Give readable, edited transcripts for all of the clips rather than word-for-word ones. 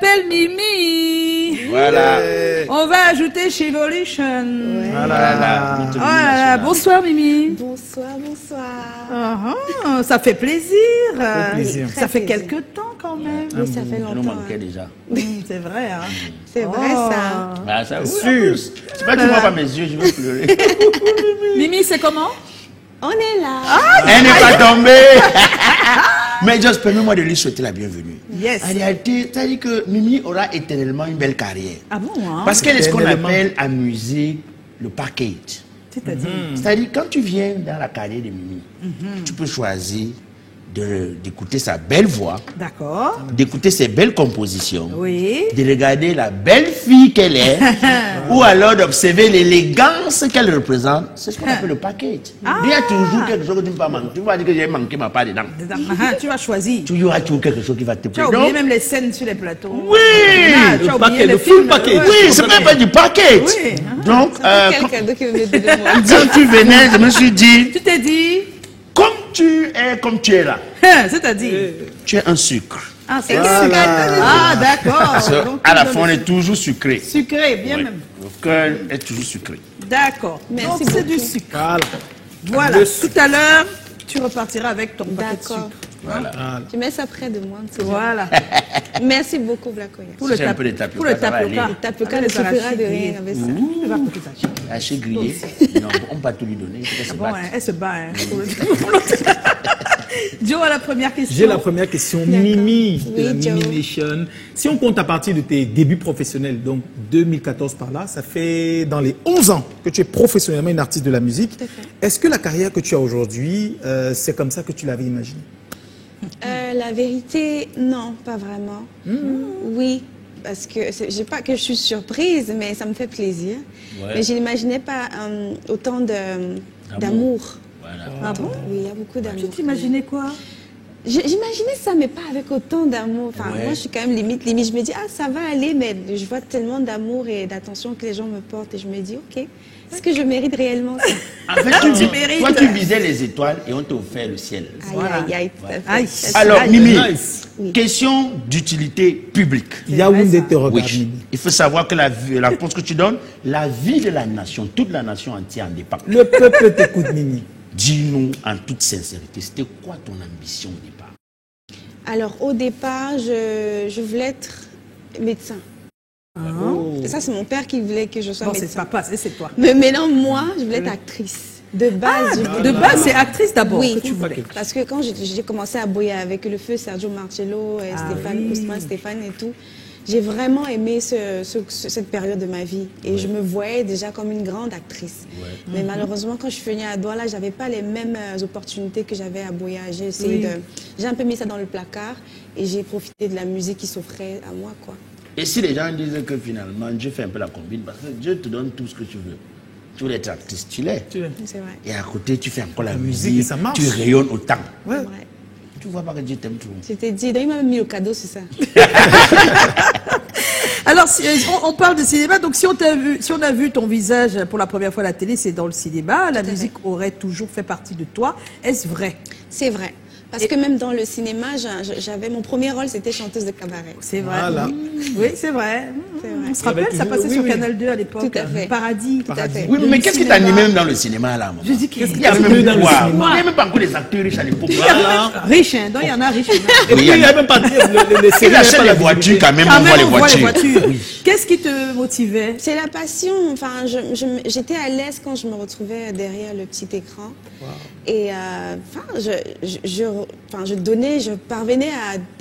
m'appelle Mimi. Voilà. On va ajouter chez Evolution. Ouais. Voilà. Oh là là, bonsoir Mimi. Bonsoir, bonsoir. Ça fait plaisir. plaisir. Ça fait Très plaisir. quelques temps quand même. Oui, ça fait Je nous longtemps. manquais Hein. déjà. C'est vrai, hein. C'est vrai ça. Ah, ça, oui, sûr. en plus. C'est pas que tu vois pas mes yeux, je vais pleurer. Mimi, c'est comment? On est là. Elle n'est pas tombée. Mais juste permets-moi de lui souhaiter la bienvenue. Yes. En réalité, c'est-à-dire que Mimi aura éternellement une belle carrière. Ah bon, hein? Parce qu'elle est ce qu'on Éternellement. appelle en musique le package. C'est-à-dire? C'est-à-dire, quand tu viens dans la carrière de Mimi, tu peux choisir d'écouter sa belle voix, D'accord. d'écouter ses belles compositions, Oui. de regarder la belle fille qu'elle est, ou alors d'observer l'élégance qu'elle représente. C'est ce qu'on appelle le package. Il y a toujours quelque chose que tu ne peux pas manquer. Tu vas dire que j'ai manqué ma part dedans. Tu vas choisir. Il y aura toujours quelque chose qui va te Tu as plaire. oublié Donc, même les scènes sur les plateaux. oui! Tu as Le oublié paquet, les le full films. package. Ouais. Oui, c'est même pas du package. Oui. Donc, Quel cadeau qui veut m'aider de moi. quand tu venais, je me suis dit, Tu t'es dit? comme tu es là, C'est-à-dire? tu es un sucre. Ah, c'est Voilà. Ah, d'accord. Parce que Donc, à la tu fin, on dois est toujours sucré. le sucré, bien Oui. même. Le cœur est toujours sucré. D'accord. Merci Donc, c'est du beaucoup. sucre. Voilà. Voilà. Le Tout à l'heure, tu repartiras avec ton paquet de D'accord. sucre. Voilà. Tu mets ça près de moi. c'est bien. Voilà. Merci beaucoup, Blacoya. Pour Si le j'ai un tap- peu de tapioca, pour le ça va aller. tapioca. Le tapioca Avec ne les suffira arachides de grillés. rien avec ça. Tu vas goûter ça. Haché grillé. Non, on ne peut pas tout lui donner. Il faut qu'elle se Bon, batte. hein, elle se bat. Hein, pour le- Joe a la première question. J'ai la première question. Mimi de Oui, la Joe. Mimi Nation. Si on compte à partir de tes débuts professionnels, donc 2014 par là, ça fait dans les 11 ans que tu es professionnellement une artiste de la musique. Tout à fait. Est-ce que la carrière que tu as aujourd'hui, c'est comme ça que tu l'avais imaginé? La vérité, non, pas vraiment. Oui, parce que j'ai pas que je suis surprise, mais ça me fait plaisir. Ouais. Mais je n'imaginais pas autant d'amour. Voilà. Ah bon? Oui, il y a beaucoup d'amour. Tu t'imaginais quoi? J'imaginais ça, mais pas avec autant d'amour. Enfin, Ouais. moi, je suis quand même limite. Je me dis, ah, ça va aller, mais je vois tellement d'amour et d'attention que les gens me portent. Et je me dis, ok, est-ce que je mérite réellement ça? En fait, Tu mérites. toi, tu visais les étoiles et on t'a offert le ciel. Aïe, aïe, tout à fait. Aïe. Alors, Aïe. Mimi, Nice. Oui. question d'utilité publique. Yaoundé te regarde, Oui. Mimi. Il faut savoir que la réponse que tu donnes, la vie de la nation, toute la nation entière en dépend. Le peuple t'écoute, Mimi. Dis-nous en toute sincérité, c'était quoi ton ambition au départ? Alors, au départ, je voulais être médecin. Et ça, c'est mon père qui voulait que je sois Bon, c'est médecin. papa, c'est toi. Mais maintenant, moi, je voulais être actrice. De base, je voulais- De base, c'est actrice d'abord Oui, que tu voulais. parce que quand j'ai commencé à boyer avec le feu Sergio Marcello, et Stéphane oui. Ousmane, Stéphane et tout, j'ai vraiment aimé cette période de ma vie. Et je me voyais déjà comme une grande actrice. Mais malheureusement, quand je suis venue à Douala, je n'avais pas les mêmes opportunités que j'avais à Boya. J'ai un peu mis ça dans le placard et j'ai profité de la musique qui s'offrait à moi, quoi. Et si les gens disent que finalement, Dieu fait un peu la combine, parce que Dieu te donne tout ce que tu veux. Tu veux être actrice, tu l'es. C'est vrai. Et à côté, tu fais encore la musique musique, et ça marche. tu rayonnes autant. Ouais. C'est vrai. Tu vois pas que Dieu t'aime trop. C'était dit. Donc, il m'a même mis le cadeau, c'est ça. Alors, on parle de cinéma, donc si on a vu ton visage pour la première fois à la télé, c'est dans le cinéma, la Tout à musique aurait toujours fait partie de toi. Est-ce vrai? C'est vrai. Parce que même dans le cinéma, j'avais mon premier rôle, c'était chanteuse de cabaret. C'est vrai. Voilà. Oui, c'est vrai. C'est vrai. On se rappelle, ça passait Oui, sur oui. Canal 2 à l'époque. Tout à fait. Paradis. Tout à fait. Oui, mais qu'est-ce qui t'animait même dans le cinéma là, maman? Je dis qu'il Il y avait Qu'est-ce même dans le quoi? cinéma? Il n'y avait même pas encore des acteurs riches à l'époque. riche, hein, donc il y en a riche. Et puis, Oui, il n'y a même pas les séries, Il il y a achète pas les la voitures visibilité. quand même, Quand on voit même, les on voit les voitures. voitures. Qu'est-ce qui te motivait? C'est la passion. Enfin, j'étais à l'aise quand je me retrouvais derrière le petit écran. Et je parvenais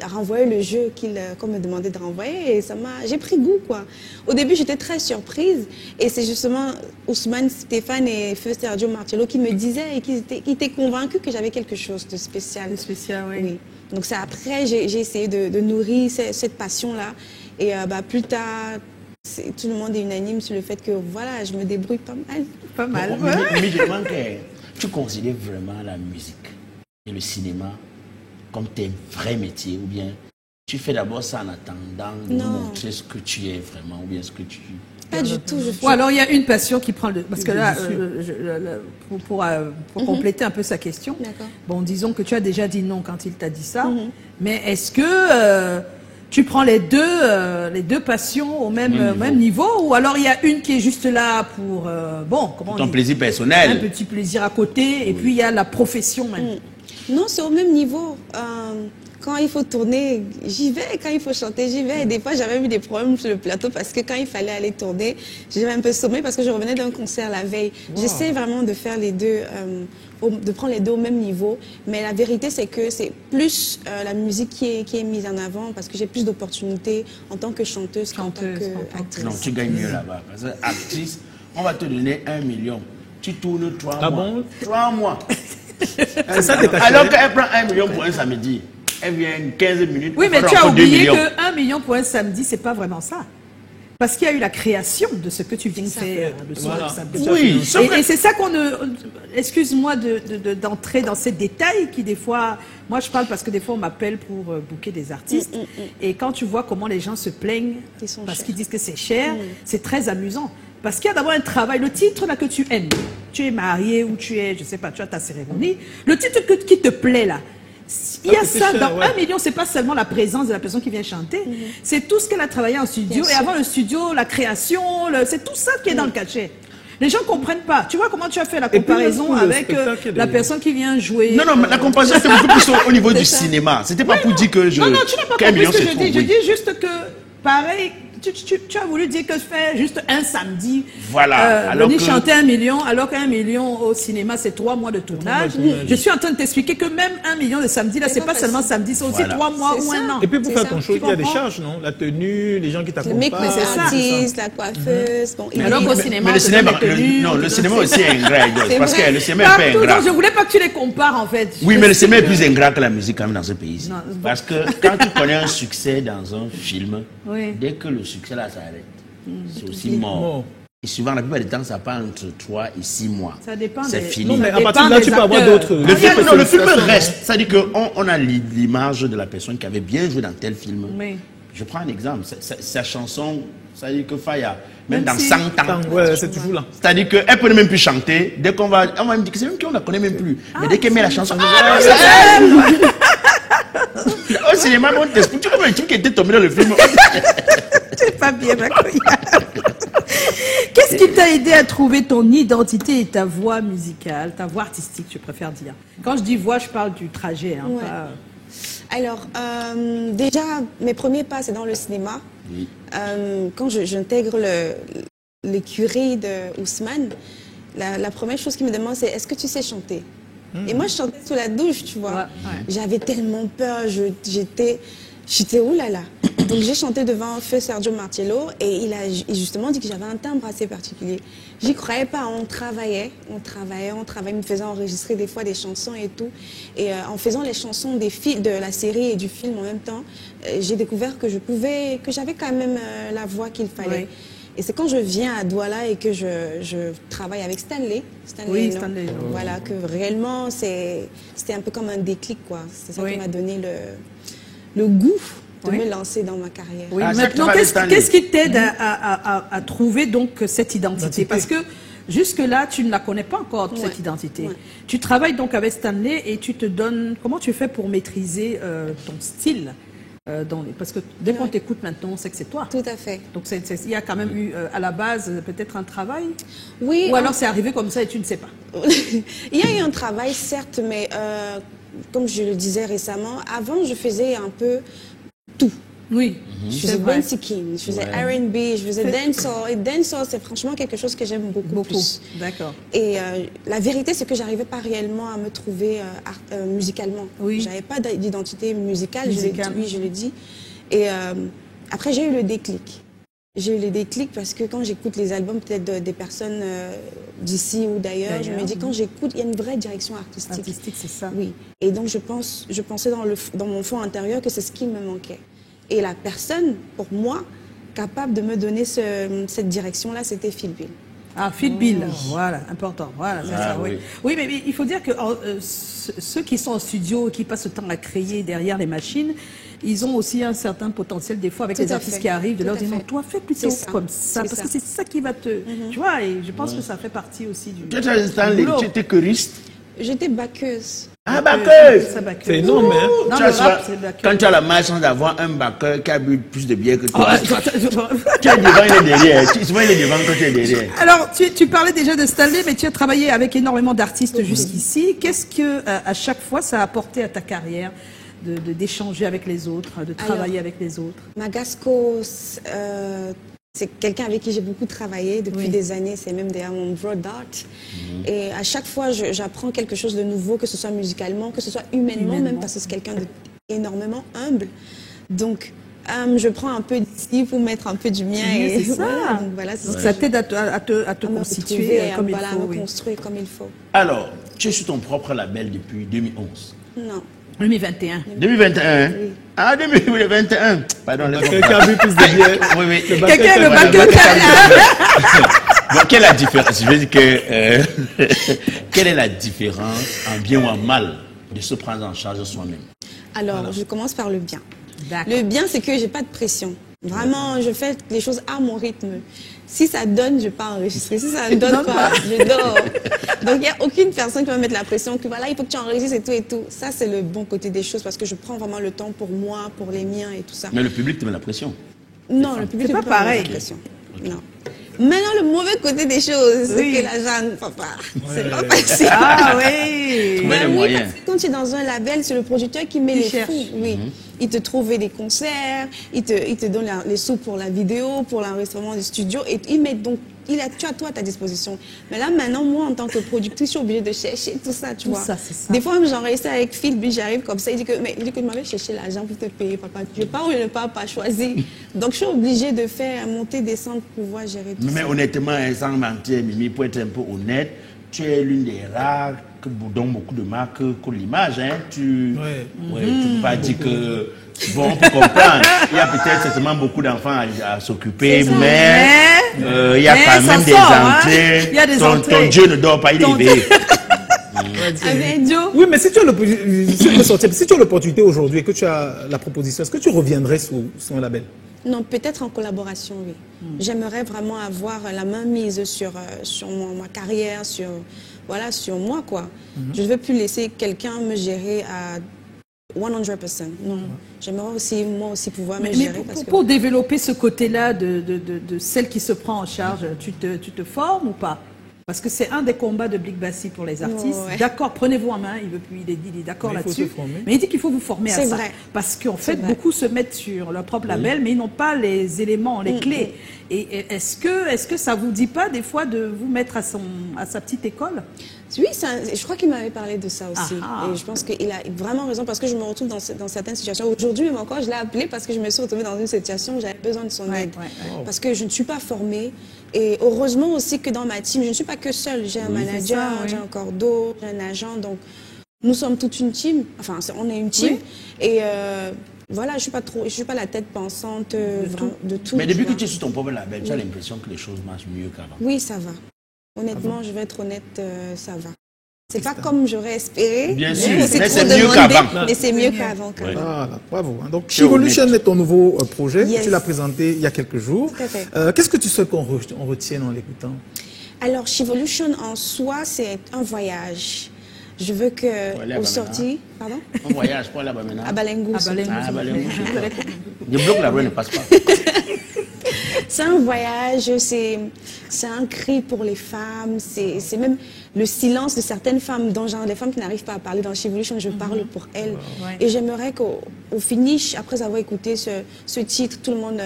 à renvoyer le jeu qu'on me demandait de renvoyer. Et j'ai pris goût, quoi. Au début, j'étais très surprise. Et c'est justement Ousmane, Stéphane et Feu Sergio Marcello qui me disaient et qui étaient convaincus que j'avais quelque chose de spécial. C'est spécial, oui. Oui. Donc c'est après, j'ai essayé de nourrir cette passion-là. Et plus tard, tout le monde est unanime sur le fait que voilà, je me débrouille pas mal. Pas mal. Bon, mais je demande que tu considères vraiment la musique et le cinéma comme tes vrais métiers ou bien tu fais d'abord ça en attendant de Non. montrer ce que tu es vraiment ou bien ce que tu... Pas du tout. Ou alors il y a une passion qui prend le... Parce que là, pour compléter un peu sa question, D'accord. bon, disons que tu as déjà dit non quand il t'a dit ça, mais est-ce que tu prends les deux passions au même niveau, ou alors il y a une qui est juste là pour, comment ton on dit, plaisir personnel. un petit plaisir à côté, et puis il y a la profession même. Non, c'est au même niveau. Quand il faut tourner, j'y vais. Quand il faut chanter, j'y vais. Et des fois, j'avais eu des problèmes sur le plateau parce que quand il fallait aller tourner, j'avais un peu sommé parce que je revenais d'un concert la veille. Wow. J'essaie vraiment de faire les deux, de prendre les deux au même niveau. Mais la vérité, c'est que c'est plus la musique qui est mise en avant parce que j'ai plus d'opportunités en tant que chanteuse qu'en tant qu'actrice. Non, tu gagnes mieux là-bas. Parce que actrice, on va te donner 1 million. Tu tournes 3 mois. Bon 3 mois. Ça, alors qu'elle prend 1 million pour un samedi. Elle vient 15 minutes. Oui, mais tu as oublié que 1 million pour un samedi, c'est pas vraiment ça. Parce qu'il y a eu la création de ce que tu viens de faire le soir du samedi. Oui, et c'est ça qu'on ne... Excuse-moi d'entrer dans ces détails qui, des fois... Moi, je parle parce que des fois, on m'appelle pour booker des artistes. Et quand tu vois comment les gens se plaignent parce qu'ils disent que c'est cher, c'est très amusant. Parce qu'il y a d'abord un travail. Le titre là que tu aimes, tu es marié ou tu es, je sais pas, tu as ta cérémonie. Le titre qui te plaît là, il y a ça, dans 1 million, c'est pas seulement la présence de la personne qui vient chanter, c'est tout ce qu'elle a travaillé en studio. Et avant le studio, la création, c'est tout ça qui est dans le cachet. Les gens ne comprennent pas. Tu vois comment tu as fait la comparaison avec la personne qui vient jouer. Non, non, la comparaison c'était beaucoup plus au niveau du cinéma. C'était pas pour dire que je... Non, non, tu n'as pas compris ce que je dis. Je dis juste que, pareil... Tu as voulu dire que je fais juste un samedi. Voilà. Venir chanter 1 million, alors qu'un million au cinéma, c'est 3 mois de tournage. Je suis en train de t'expliquer que même 1 million de samedi, là, c'est pas seulement samedi, c'est aussi 3 mois ou 1 an. Et puis pour faire ton show, il y a des charges, non? La tenue, les gens qui t'accompagnent. Le make-up artiste, la coiffeuse. Bon, alors qu'au cinéma, mais le cinéma, le cinéma aussi est ingrat. Parce que le cinéma est pas ingrat. Je voulais pas que tu les compares, en fait. Oui, mais le cinéma est plus ingrat que la musique quand même dans ce pays. Parce que quand tu connais un succès dans un film, dès que le succès là s'arrête, c'est aussi mort. Et souvent, la plupart du temps, ça part entre 3 et 6 mois. Ça dépend. C'est fini. Non, mais à partir de là, tu peux avoir d'autres. Le film reste. C'est-à-dire qu'on a l'image de la personne qui avait bien joué dans tel film. Oui. Je prends un exemple. Sa chanson, c'est-à-dire que Faya, même dans 100 ans, c'est toujours là. c'est-à-dire qu'elle ne peut même plus chanter. Dès qu'on va me dire que c'est même qu'on ne la connaît même plus. Mais dès qu'elle met la chanson, au cinéma, on t'explique. Tu vois le type qui était tombé dans le film. C'est pas bien, ma couille. Qu'est-ce qui t'a aidé à trouver ton identité et ta voix musicale, ta voix artistique, je préfère dire. Quand je dis voix, je parle du trajet. Hein, pas... Alors, déjà, mes premiers pas, c'est dans le cinéma. Oui. Quand j'intègre l'écurie de Ousmane, la première chose qu'il me demande, c'est est-ce que tu sais chanter? Et moi, je chantais sous la douche, tu vois. J'avais tellement peur, j'étais oulala. Donc j'ai chanté devant feu Sergio Martiello et il a justement dit que j'avais un timbre assez particulier. J'y croyais pas, on travaillait, il me faisait enregistrer des fois des chansons et tout. Et en faisant les chansons de la série et du film en même temps, j'ai découvert que j'avais quand même la voix qu'il fallait. Oui. Et c'est quand je viens à Douala et que je travaille avec Stanley. Stanley. Voilà, que réellement c'était un peu comme un déclic, quoi. C'est ça qui m'a donné le goût de me lancer dans ma carrière. Oui. Maintenant, qu'est-ce qui t'aide à trouver donc cette identité? Parce que jusque-là, tu ne la connais pas encore, cette identité. Tu travailles donc avec Stanley et tu te donnes... Comment tu fais pour maîtriser ton style? Parce que dès qu'on t'écoute maintenant, on sait que c'est toi. Tout à fait. Donc il y a quand même eu à la base peut-être un travail. Oui. Ou alors c'est arrivé comme ça et tu ne sais pas. Il y a eu un travail, certes, mais comme je le disais récemment, avant je faisais un peu tout. Oui. Je faisais Bouncy King, je faisais R&B, je faisais dancehall. Et dancehall, c'est franchement quelque chose que j'aime beaucoup plus. D'accord. Et la vérité, c'est que j'arrivais pas réellement à me trouver musicalement. Oui. J'avais pas d'identité musicale, oui, je l'ai dit. Et après, j'ai eu le déclic. J'ai eu le déclic parce que quand j'écoute les albums peut-être des personnes d'ici ou d'ailleurs, je me dis quand j'écoute, il y a une vraie direction artistique. Artistique, c'est ça. Oui. Et donc je pensais dans mon fond intérieur que c'est ce qui me manquait. Et la personne, pour moi, capable de me donner cette direction-là, c'était Phil Bill. Ah, Phil Bill, voilà, important. Voilà, c'est ça, oui. Oui, mais il faut dire que ceux qui sont en studio, qui passent le temps à créer derrière les machines, ils ont aussi un certain potentiel, des fois, avec les artistes qui arrivent, de leur dire, non, toi, fais plutôt comme ça, parce que c'est ça qui va te... Tu vois, et je pense que ça fait partie aussi du... Tu étais choriste? J'étais baccheuse. Ah, baqueuse. C'est énorme, hein? Quand tu as la malchance d'avoir un baqueur qui a bu plus de bière que toi, tu es devant, il est derrière. Souvent, il est devant quand tu es derrière. Alors, tu parlais déjà de Stanley, mais tu as travaillé avec énormément d'artistes jusqu'ici. Qu'est-ce que, à chaque fois, ça a apporté à ta carrière d'échanger avec les autres, de travailler avec les autres? Magasco, c'est quelqu'un avec qui j'ai beaucoup travaillé depuis des années. C'est même d'ailleurs mon bro d'art. Et à chaque fois, j'apprends quelque chose de nouveau, que ce soit musicalement, que ce soit humainement. Même parce que c'est quelqu'un d'énormément humble. Donc, je prends un peu d'ici pour mettre un peu du mien. C'est ça. Voilà, donc ça t'aide à te constituer comme il faut. À me construire comme il faut. Alors, tu es sur ton propre label depuis 2011. Non. 2021. 2021. Oui. Ah, 2021. Pardon, quelqu'un a bu plus de bière. Oui, oui. Quelqu'un le baqueur. Bon, quelle est la différence? Je veux dire que quelle est la différence, en bien ou en mal, de se prendre en charge soi-même? Alors, je commence par le bien. Le bien, c'est que j'ai pas de pression. Vraiment, je fais les choses à mon rythme. Si ça donne, je pas enregistrer. Si ça ne donne pas, je dors. Donc, il n'y a aucune personne qui va mettre la pression que voilà, il faut que tu enregistres et tout et tout. Ça, c'est le bon côté des choses parce que je prends vraiment le temps pour moi, pour les miens et tout ça. Mais le public te met la pression? Non, le public ne met pas la pression. Non. Maintenant, le mauvais côté des choses, c'est que l'argent ne va pas. C'est pas facile. Ah oui. Trouver les moyens. Parce que quand tu es dans un label, c'est le producteur qui met les fonds. Oui. Il te trouve des concerts, il te donne les sous pour la vidéo, pour l'enregistrement du studio, et il met donc, tu as tout à ta disposition. Mais là, maintenant, moi, en tant que productrice, je suis obligée de chercher tout ça, tu vois. Ça, c'est ça. Des fois, même j'enregistre avec Phil, puis j'arrive comme ça, il dit que tu m'avais cherché l'argent pour te payer, papa. Je pars ou je ne pars pas choisir. Donc, je suis obligée de faire monter, descendre pour pouvoir gérer tout ça. Mais honnêtement, sans mentir, Mimi, pour être un peu honnête, tu es l'une des rares dont beaucoup de marques collent l'image. Hein. Tu ne peux pas dire que... Bon, on peut comprendre. Il y a peut-être certainement beaucoup d'enfants à s'occuper, mais il y a quand même des entrées. Il y a des entrées. Ton Dieu ne dort pas, il est éveillé. Oui, mais si tu as l'opportunité aujourd'hui et que tu as la proposition, est-ce que tu reviendrais sur un label? Non, peut-être en collaboration, oui. J'aimerais vraiment avoir la main mise sur ma carrière, sur moi, quoi. Je ne veux plus laisser quelqu'un me gérer à 100%. Non. J'aimerais aussi, moi aussi, pouvoir me gérer. Pour développer ce côté-là de celle qui se prend en charge, tu te formes ou pas? Parce que c'est un des combats de Blick Bassi pour les artistes. D'accord, prenez-vous en main, il est d'accord là-dessus. Mais il dit qu'il faut vous former à ça. C'est vrai. Parce qu'en fait, beaucoup se mettent sur leur propre label, mais ils n'ont pas les éléments, les clés. Et est-ce que ça vous dit pas des fois de vous mettre à sa petite école? Oui, je crois qu'il m'avait parlé de ça aussi. Et je pense qu'il a vraiment raison parce que je me retrouve dans certaines situations. Aujourd'hui, même encore, je l'ai appelé parce que je me suis retrouvée dans une situation où j'avais besoin de son aide. Parce que je ne suis pas formée. Et heureusement aussi que dans ma team, je ne suis pas que seule. J'ai un manager, j'ai un cordeau, j'ai un agent. Donc, nous sommes toute une team. Enfin, on est une team. Et voilà, je ne suis pas la tête pensante de tout. Mais depuis que tu es sur ton propre label, tu as l'impression que les choses marchent mieux qu'avant? Oui, ça va. Honnêtement, je vais être honnête, ça va. C'est pas comme j'aurais espéré. Bien sûr, mais c'est mieux qu'avant. Mais c'est mieux qu'avant. Voilà, bravo. Donc, Chivolution est ton nouveau projet. Tu l'as présenté il y a quelques jours. Qu'est-ce que tu souhaites qu'on retienne en l'écoutant? Alors, Chivolution en soi, c'est un voyage. Je veux que, au sorti... Pardon? Un voyage, pour là-bas maintenant? À Balengou. Le bloc là-bas ne passe pas. C'est un voyage, c'est un cri pour les femmes, c'est même le silence de certaines femmes, genre les femmes qui n'arrivent pas à parler dans Chivolution, je parle pour elles. Et j'aimerais qu'au finish, après avoir écouté ce titre, tout le monde,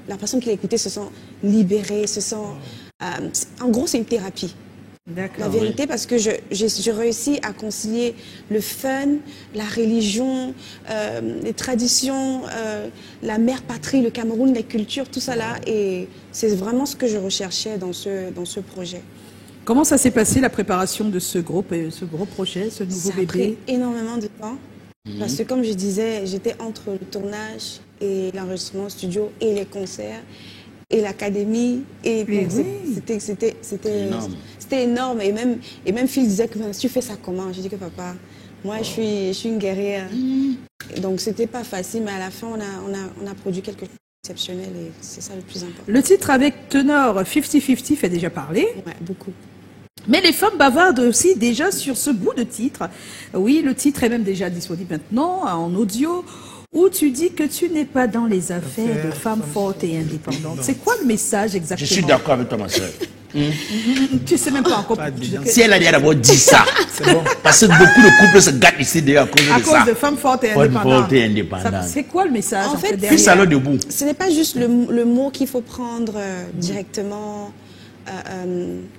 la personne qui l'a écouté se sent libérée, se sent... en gros, c'est une thérapie. La vérité, parce que j'ai réussi à concilier le fun, la religion, les traditions, la mère patrie, le Cameroun, la culture, tout ça là. Et c'est vraiment ce que je recherchais dans ce projet. Comment ça s'est passé, la préparation de ce gros projet, ce nouveau bébé? Ça a pris énormément de temps. Parce que comme je disais, j'étais entre le tournage et l'enregistrement studio et les concerts. Et l'académie, et c'était énorme. Et même Phil disait que tu fais ça comment? J'ai dit que papa, moi je suis une guerrière. Donc c'était pas facile, mais à la fin on a produit quelque chose d'exceptionnel et c'est ça le plus important. Le titre avec tenor 50-50 fait déjà parler. Ouais, beaucoup. Mais les femmes bavardent aussi déjà sur ce bout de titre. Oui, le titre est même déjà disponible maintenant en audio, où tu dis que tu n'es pas dans les affaires de femmes fortes et indépendantes. C'est quoi le message exactement? Je suis d'accord avec toi, ma soeur. Tu sais même pas encore. Si elle a d'abord dit ça, bon. Parce que beaucoup de couples se gâtent ici d'ailleurs à cause de ça. À cause de femmes fortes et indépendantes. C'est quoi le message en fait, puis ça debout. Ce n'est pas juste le mot qu'il faut prendre directement.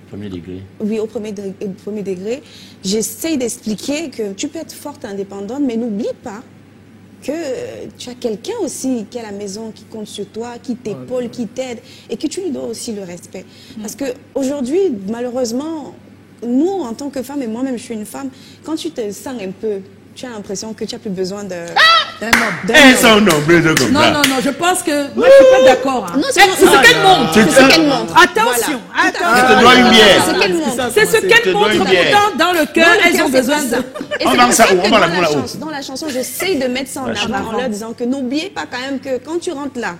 Premier degré. Oui, au premier degré. J'essaye d'expliquer que tu peux être forte et indépendante, mais n'oublie pas que tu as quelqu'un aussi qui est à la maison, qui compte sur toi, qui t'épaule, qui t'aide, et que tu lui dois aussi le respect. Parce qu'aujourd'hui, malheureusement, nous, en tant que femmes, et moi-même, je suis une femme, quand tu te sens un peu, tu as l'impression que tu n'as plus besoin d'un homme. Non, je pense que... Moi, je ne suis pas d'accord. Hein. C'est ce qu'elle montre. C'est ce qu'elle montre. Attention. Je te dois une bière. C'est ce qu'elle montre. C'est ce qu'elle montre. Pourtant, dans le cœur, elles ont besoin de... On va ça où? On va la là-haut. Dans la chanson, j'essaye de mettre ça en avant en leur disant que n'oubliez pas quand même que quand tu rentres là,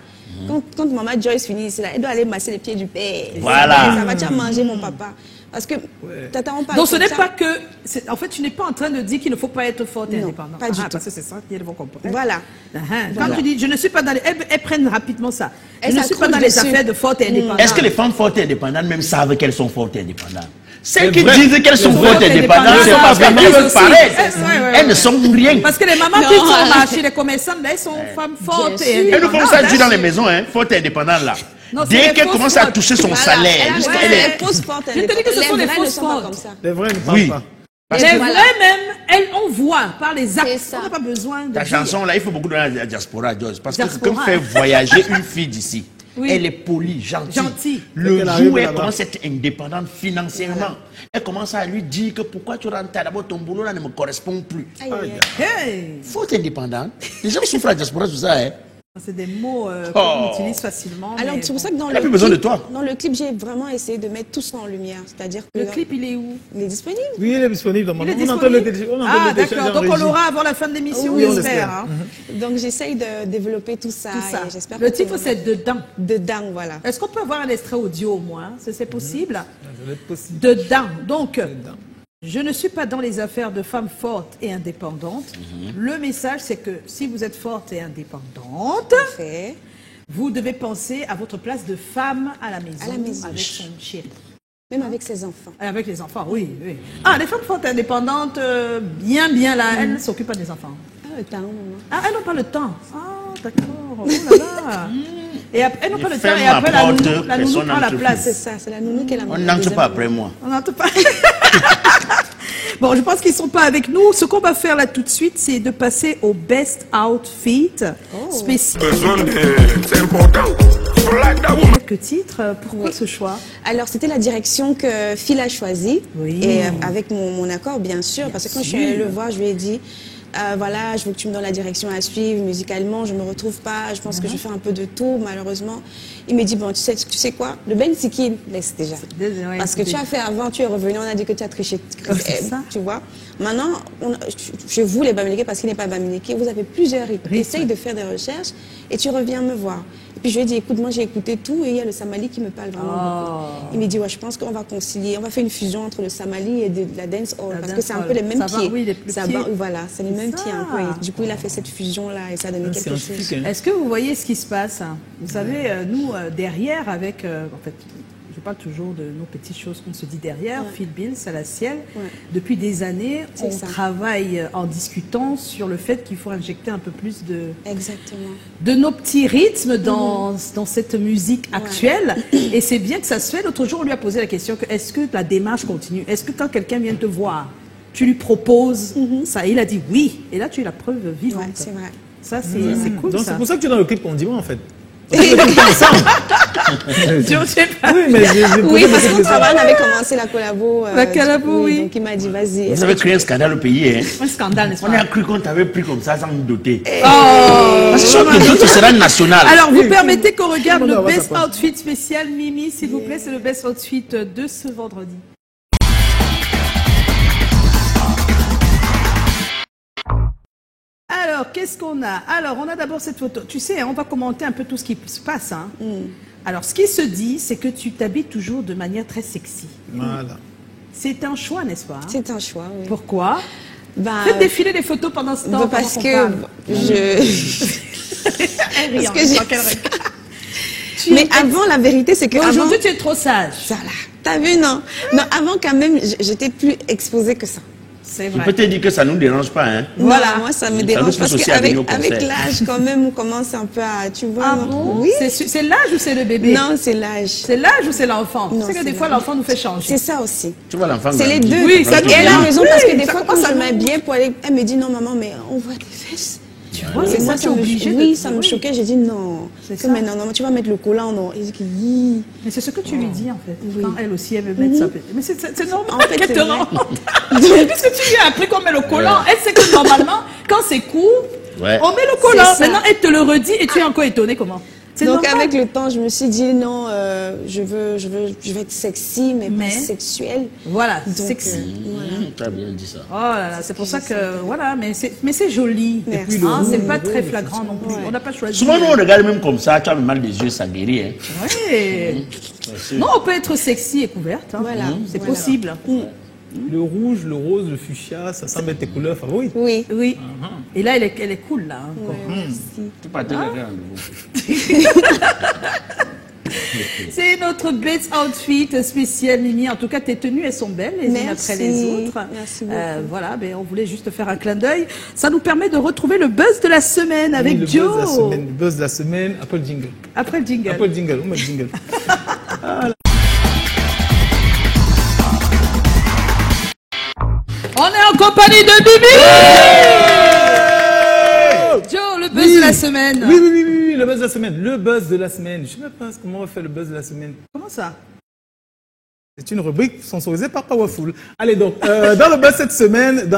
quand Maman Joyce finit ici là, elle doit aller masser les pieds du père. Voilà. Ça va déjà manger mon papa. Parce que t'attends pas. Donc ce n'est pas que... En fait, tu n'es pas en train de dire qu'il ne faut pas être forte et indépendante. Pas du tout. Parce que c'est ça qu'ils vont comprendre. Voilà. Quand tu dis, je ne suis pas dans les... Elles prennent rapidement ça. Je ne suis pas dans les affaires de forte et indépendante. Est-ce que les femmes fortes et indépendantes même savent qu'elles sont fortes et indépendantes? Celles qui disent qu'elles sont fortes et indépendantes, c'est parce qu'elles veulent paraître. Elles ne sont rien. Parce que les mamans qui sont au marché, les commerçantes, elles sont femmes fortes et indépendantes. Elles nous font ça dire dans les maisons, fortes et indépendantes là. Dès qu'elle commence à toucher son salaire, elle est fausse forte. Je te dis que ce sont des fausses fortes. Les vrais ne parlent pas. Les vrais même, on voit par les actes. On n'a pas besoin de... Ta chanson là, il faut beaucoup de la diaspora, Joyce. Parce que quand on fait voyager une fille d'ici, elle est polie, gentille. Le jour où elle commence à être indépendante financièrement, elle commence à lui dire que pourquoi tu rentres d'abord, ton boulot là ne me correspond plus. Faut être indépendante. Les gens souffrent à la diaspora, tout ça. C'est des mots qu'on utilise facilement. Alors, c'est pour ça que dans le clip, j'ai vraiment essayé de mettre tout ça en lumière. C'est-à-dire que... Le clip, il est où? Il est disponible. Oui, il est disponible. On entend le d'accord. Donc, on l'aura avant la fin de l'émission, j'espère. Donc, j'essaye de développer tout ça. Le titre, c'est Dedans. Dedans, voilà. Est-ce qu'on peut avoir un extrait audio au moins? C'est possible? Dedans. Donc... Je ne suis pas dans les affaires de femmes fortes et indépendantes. Le message, c'est que si vous êtes forte et indépendante, vous devez penser à votre place de femme à la maison. Avec son chéri. Même avec ses enfants. Avec les enfants, oui. Ah, les femmes fortes et indépendantes, bien là, elles ne s'occupent pas des enfants. Le temps. Ah, elles n'ont pas le temps. Ah, d'accord. Oh là là. Et après, elles n'ont pas le temps. Et après, la nounou prend la place. C'est ça, c'est la nounou qui est la On n'entre pas après moi. On n'entre pas. Bon, je pense qu'ils ne sont pas avec nous. Ce qu'on va faire là tout de suite, c'est de passer au Best Outfit spécial. C'est important. Quelques titres. Pourquoi ce choix? Alors, c'était la direction que Phil a choisie. Et avec mon accord, bien sûr. Parce que quand je suis allée le voir, je lui ai dit... voilà, je veux que tu me donnes la direction à suivre musicalement, je ne me retrouve pas, je pense que je fais un peu de tout, malheureusement. Il me dit, bon, tu sais quoi, le Ben Sikin, laisse déjà. Parce que tu as fait avant, tu es revenu, on a dit que tu as triché, tu vois. Maintenant, chez vous, les Bamileke, parce qu'il n'est pas Bamileke, vous avez plusieurs rythmes. Essaye de faire des recherches et tu reviens me voir. Et puis je lui ai dit, écoute, moi j'ai écouté tout et il y a le Samali qui me parle vraiment beaucoup. Il me dit, ouais, je pense qu'on va concilier, on va faire une fusion entre le Samali et de la dance hall, parce que c'est un peu les mêmes pieds. Voilà, c'est les mêmes pieds un peu. Et du coup, il a fait cette fusion-là et ça a donné quelque chose. Est-ce que vous voyez ce qui se passe? Vous savez, nous, derrière, avec... en fait, je parle toujours de nos petites choses qu'on se dit derrière. Phil Bill, Salaciel. Depuis des années, on travaille en discutant sur le fait qu'il faut injecter un peu plus de nos petits rythmes dans cette musique actuelle. Et c'est bien que ça se fait. L'autre jour, on lui a posé la question, est-ce que la démarche continue? Est-ce que quand quelqu'un vient te voir, tu lui proposes ça? Il a dit oui. Et là, tu es la preuve vivante. Ouais, c'est vrai. Ça, c'est cool. Donc, c'est pour ça que tu es dans le clip Condiment, en fait. Oui, parce qu'on travaille, on avait commencé la collabo. Oui. Donc il m'a dit, vas-y. Vous avez créé un scandale au pays, hein? Un scandale, n'est-ce pas? On a cru qu'on t'avait pris comme ça sans nous doter. Parce que d'autres sera national. Alors, vous permettez qu'on regarde le Best Outfit spécial, Mimi, s'il vous plaît. C'est le Best Outfit de ce vendredi. Alors, qu'est-ce qu'on a? Alors, on a d'abord cette photo. Tu sais, on va commenter un peu tout ce qui se passe. Alors, ce qui se dit, c'est que tu t'habilles toujours de manière très sexy. Voilà. C'est un choix, n'est-ce pas? C'est un choix, oui. Pourquoi? Faites défiler des photos pendant ce temps. Parce que Mais avant, la vérité, c'est que aujourd'hui, tu es trop sage. Ça là, t'as vu, non? Non, avant, quand même, j'étais plus exposée que ça. C'est vrai. Je peux te dire que ça ne nous dérange pas, hein? Voilà, moi, ça me dérange parce qu'avec l'âge, quand même, on commence un peu à, tu vois. Ah bon? Oui. C'est l'âge ou c'est le bébé? Non, c'est l'âge. C'est l'âge ou c'est l'enfant? C'est que des fois, l'enfant nous fait changer. C'est ça aussi. Tu vois, l'enfant. C'est les deux. Oui, ça et elle a raison parce que des fois, quand je m'habillais pour aller, elle me dit non, maman, mais on voit tes fesses. Tu vois, c'est moi qui obligé. Oui, ça me choquait. J'ai dit non. Mais non, tu vas mettre le collant, non. Et mais c'est ce que tu lui dis en fait. Quand elle aussi, elle veut mettre ça. Mais c'est normal en fait, qu'elle te rende. Puisque tu lui as appris qu'on met le collant, elle sait que normalement, quand c'est court, on met le collant. Maintenant, elle te le redit et tu es encore étonné comment. Donc avec le temps, je me suis dit non, je vais être sexy, mais pas sexuelle. Voilà, donc, sexy. Tu as bien dit ça. Oh là là, c'est pour ça que voilà, mais c'est joli. C'est pas très flagrant non plus. On n'a pas choisi. Souvent, on regarde même comme ça, tu as mal des yeux, ça guérit. Hein. Oui. Non, on peut être sexy et couverte. Hein. Voilà, c'est possible. Le rouge, le rose, le fuchsia, ça semble être tes couleurs favorites. Oui. Oui. Et là, elle est cool, là. Tu pas C'est notre best outfit spécial, Mimi. En tout cas, tes tenues, elles sont belles, les unes après les autres. Merci beaucoup. Voilà, mais on voulait juste faire un clin d'œil. Ça nous permet de retrouver le buzz de la semaine avec Joe. Le buzz de la semaine, après le jingle. Après le jingle. Après le jingle, on met le jingle. On est en compagnie de Mimi. Joe, le buzz de la semaine. Oui, le buzz de la semaine. Le buzz de la semaine. Je ne sais même pas comment on va faire le buzz de la semaine. Comment ça? C'est une rubrique sponsorisée par Powerful. Allez donc, dans le buzz cette semaine,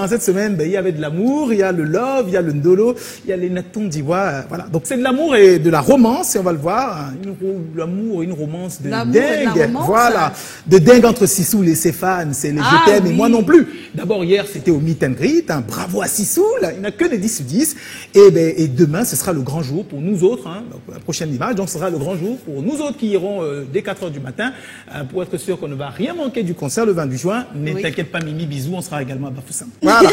il y avait de l'amour, il y a le love, il y a le ndolo, il y a les natons d'ivoire. Voilà. Donc c'est de l'amour et de la romance, et on va le voir. L'amour et une romance de dingue. Voilà. De dingue entre Sissoul et ses fans. C'est les je t'aime et moi non plus. D'abord, hier, c'était au meet and greet. Bravo à Sissoul. Il n'a que des 10 sur 10. Et demain, ce sera le grand jour pour nous autres. La prochaine image. Donc, ce sera le grand jour pour nous autres qui iront dès 4 h du matin pour être sûr qu'on ne va rien manquer du concert le 28 juin. Ne t'inquiète pas, Mimi, bisous, on sera également à Bafoussam. Voilà.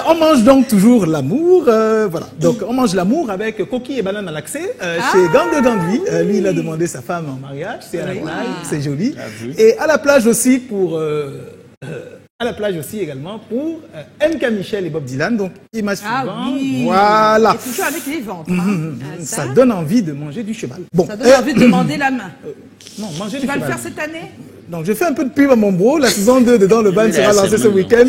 On mange donc toujours l'amour. Voilà. Donc, on mange l'amour avec coquille et banane à l'accès chez Gang de Gandhi. Lui, il a demandé sa femme en mariage. C'est à la plage, c'est joli. Et à la plage aussi pour... à la plage aussi également pour MK Michel et Bob Dylan. Donc, image suivante. Oui. Voilà. Et toujours avec les ventres. Ça donne envie de manger du cheval. Bon. Ça donne envie de demander la main. Non, manger du cheval. Tu vas le faire cette année? Donc, je fais un peu de pub à mon bro. La saison 2 de Dans le Ban sera lancée ce week-end.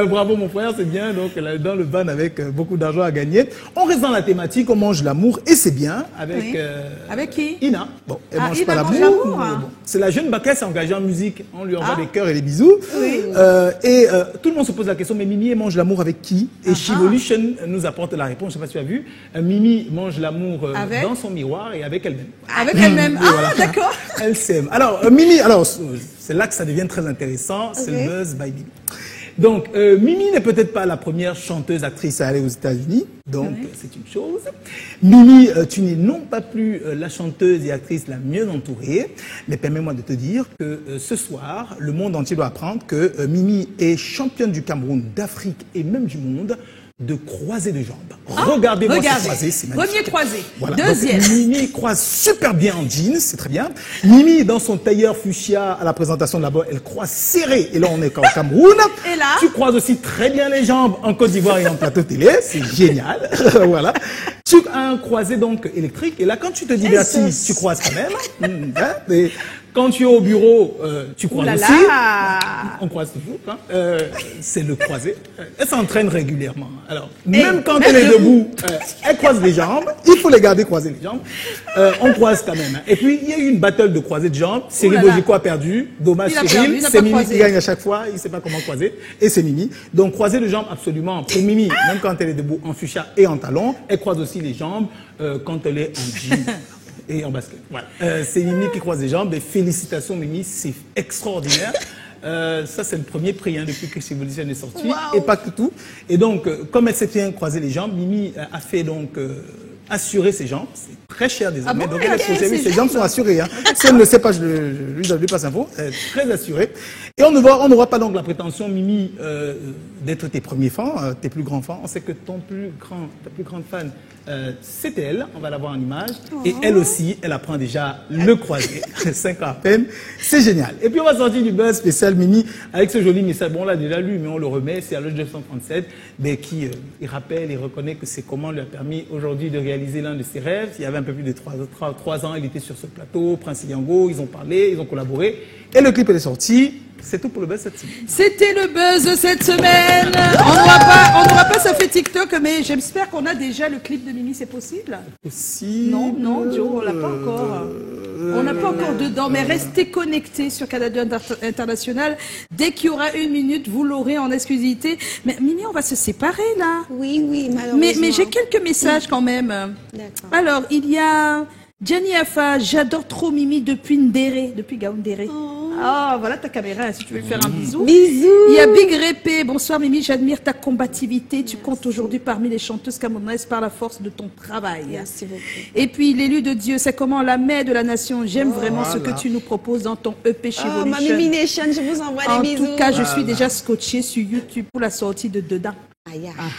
Bravo, mon frère, c'est bien. Donc, dans le Ban avec beaucoup d'argent à gagner. On reste dans la thématique, on mange l'amour et c'est bien avec... avec qui? Ina. Bon, elle mange Ina pas l'amour. Bon, c'est la jeune Baquesse engagée en musique. On lui envoie des cœurs et des bisous. Oui. Tout le monde se pose la question, mais Mimi, elle mange l'amour avec qui? Et Chivolution nous apporte la réponse. Je ne sais pas si tu as vu. Mimi mange l'amour dans son miroir et avec elle-même. Avec elle-même. Voilà. D'accord. Elle s'aime. Alors, Mimi, c'est là que ça devient très intéressant. C'est le buzz by Mimi. Donc, Mimi n'est peut-être pas la première chanteuse actrice à aller aux États-Unis. Donc, c'est une chose. Mimi, tu n'es non pas plus la chanteuse et actrice la mieux entourée. Mais permets-moi de te dire que ce soir, le monde entier doit apprendre que Mimi est championne du Cameroun, d'Afrique et même du monde de croisé de jambes. Regardez-moi ce croisé, c'est magnifique. Premier croisé. Voilà. Deuxième. Donc, Mimi croise super bien en jeans, c'est très bien. Mimi, dans son tailleur fuchsia à la présentation de là-bas, elle croise serré. Et là, on est au Cameroun. Et là? Tu croises aussi très bien les jambes en Côte d'Ivoire et en plateau télé. C'est génial. Voilà. Tu as un croisé donc électrique. Et là, quand tu te divertis, tu croises quand même. Et quand tu es au bureau, tu croises aussi. On croise toujours. C'est le croisé. Elle s'entraîne régulièrement. Alors, même quand elle est debout, elle croise les jambes. Il faut les garder croiser les jambes. On croise quand même. Et puis, il y a eu une battle de croisés de jambes. Cyril Bojico a perdu. Dommage Cyril. C'est Mimi qui gagne à chaque fois. Il ne sait pas comment croiser. Et c'est Mimi. Donc, croiser les jambes, absolument. Pour Mimi, même quand elle est debout en fuchsia et en talon, elle croise aussi les jambes quand elle est en jean. Et en basket. Voilà. C'est Mimi qui croise les jambes. Et félicitations, Mimi, c'est extraordinaire. Ça, c'est le premier prix depuis que Civilization est sorti. Wow. Et pas que tout. Et donc, comme elle s'est bien croiser les jambes, Mimi a fait donc assurer ses jambes. C'est très cher désormais. Ah bon, donc elle est okay, posée, ses jambes sont assurées. Hein. Si elle ne le sait pas, je lui passe info. Elle est très assurée. Et on n'aura pas donc la prétention, Mimi, d'être tes premiers fans, tes plus grands fans. On sait que ta plus grande fan, c'était elle. On va la voir en image. Et elle aussi, elle apprend déjà le croisé. 5 ans à peine. C'est génial. Et puis on va sortir du buzz spécial Mimi avec ce joli message. Bon, on l'a déjà lu, mais on le remet. C'est à l'âge 237, mais qui il rappelle, il reconnaît que c'est comment lui a permis aujourd'hui de réaliser l'un de ses rêves. Il y avait un peu plus de 3 ans, il était sur ce plateau, Prince Yango, ils ont parlé, ils ont collaboré. Et le clip est sorti. C'est tout pour le buzz cette semaine. C'était le buzz cette semaine. On n'aura pas ça fait TikTok, mais j'espère qu'on a déjà le clip de Mimi, c'est possible? Possible. Non, Joe, on l'a pas encore. On n'a pas encore dedans, mais restez connectés sur Canada International. Dès qu'il y aura 1 minute, vous l'aurez en exclusivité. Mais Mimi, on va se séparer là. Oui, malheureusement. Mais j'ai quelques messages quand même. D'accord. Alors, il y a Gianni Afa, j'adore trop Mimi depuis Ndéré, depuis Gaoundéré. Ah, voilà ta caméra, si tu veux lui faire un bisou. Bisous. Il y a Big Répé, bonsoir Mimi, j'admire ta combativité. Tu comptes aujourd'hui parmi les chanteuses camerounaises par la force de ton travail. Merci beaucoup. Et puis, l'élu de Dieu, c'est comment la mère de la nation. J'aime vraiment ce que tu nous proposes dans ton EP chez Evolution. Ma Mimi Nation, je vous envoie des bisous. En tout cas, je suis déjà scotchée sur YouTube pour la sortie de Dedans.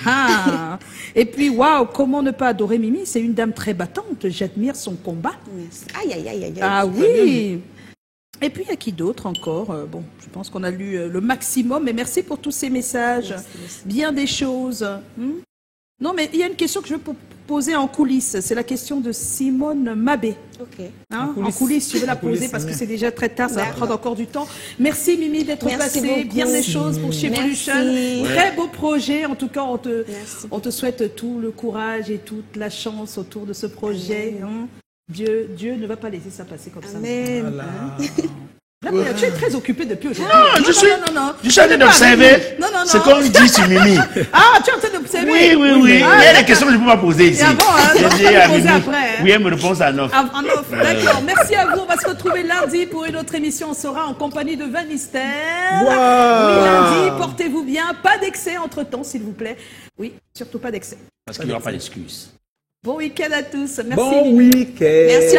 Ah. Et puis, waouh, comment ne pas adorer Mimi? C'est une dame très battante. J'admire son combat. Aïe, aïe, aïe, aïe. Ah oui. Et puis, il y a qui d'autre encore? Bon, je pense qu'on a lu le maximum, mais merci pour tous ces messages. Merci. Bien des choses. Non, mais il y a une question que je veux poser en coulisses. C'est la question de Simone Mabé. Ok. Hein, en coulisses, tu veux la poser parce que c'est déjà très tard, ça va prendre encore du temps. Merci Mimi d'être passée. Bien des choses pour chez Evolution. Très beau projet. En tout cas, on te souhaite tout le courage et toute la chance autour de ce projet. Hein. Dieu ne va pas laisser ça passer comme ça. Amen. Là, tu es très occupé depuis aujourd'hui. Non, je suis en train d'observer ce qu'on dit sur Mimi. Ah, tu es en train d'observer? Oui. Il y a des questions que je ne peux pas poser ici. Ah bon, je dis à Mimi. Après, oui, elle me répond à en off. En off, d'accord. Merci à vous. On va se retrouver lundi pour une autre émission. On sera en compagnie de 20 mystères. Wow. Oui, lundi, portez-vous bien. Pas d'excès entre-temps, s'il vous plaît. Oui, surtout pas d'excès. Parce qu'il n'y aura pas d'excuses. Bon week-end à tous. Merci. Bon week-end. Merci.